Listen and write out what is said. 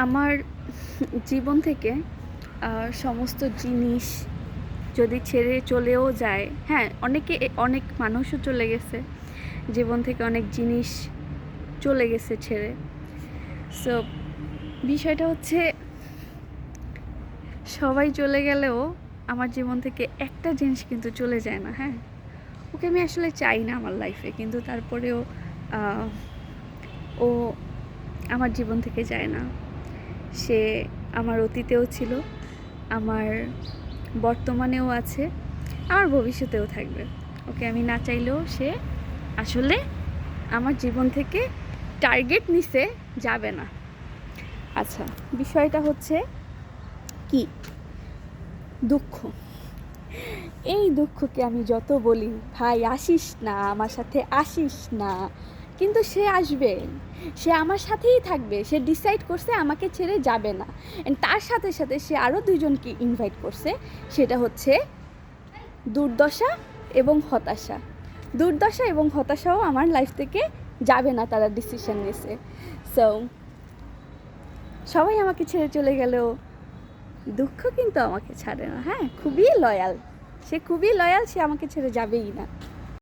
আমার জীবন থেকে সমস্ত জিনিস যদি ছেড়ে চলেও যায়, হ্যাঁ, অনেক মানুষও চলে গেছে জীবন থেকে, অনেক জিনিস চলে গেছে ছেড়ে। সো বিষয়টা হচ্ছে, সবাই চলে গেলেও আমার জীবন থেকে একটা জিনিস কিন্তু চলে যায় না। হ্যাঁ, ওকে আমি আসলে চাই না আমার লাইফে, কিন্তু তারপরেও ও আমার জীবন থেকে যায় না। সে আমার অতীতেও ছিল, আমার বর্তমানেও আছে, আমার ভবিষ্যতেও থাকবে। ওকে আমি না চাইলেও সে আসলে আমার জীবন থেকে টার্গেট নিচে যাবে না। আচ্ছা, বিষয়টা হচ্ছে কি, দুঃখ। এই দুঃখকে আমি যত বলি, ভাই আসিস না, আমার সাথে আসিস না, কিন্তু সে আসবে, সে আমার সাথেই থাকবে। সে ডিসাইড করছে আমাকে ছেড়ে যাবে না। তার সাথে সাথে সে আরও দুইজনকে ইনভাইট করছে, সেটা হচ্ছে দুর্দশা এবং হতাশা। দুর্দশা এবং হতাশাও আমার লাইফ থেকে যাবে না, তারা ডিসিশন নিয়েছে। সো সবাই আমাকে ছেড়ে চলে গেলেও দুঃখ কিন্তু আমাকে ছাড়ে না। হ্যাঁ, খুবই লয়াল, সে খুবই লয়াল, সে আমাকে ছেড়ে যাবেই না।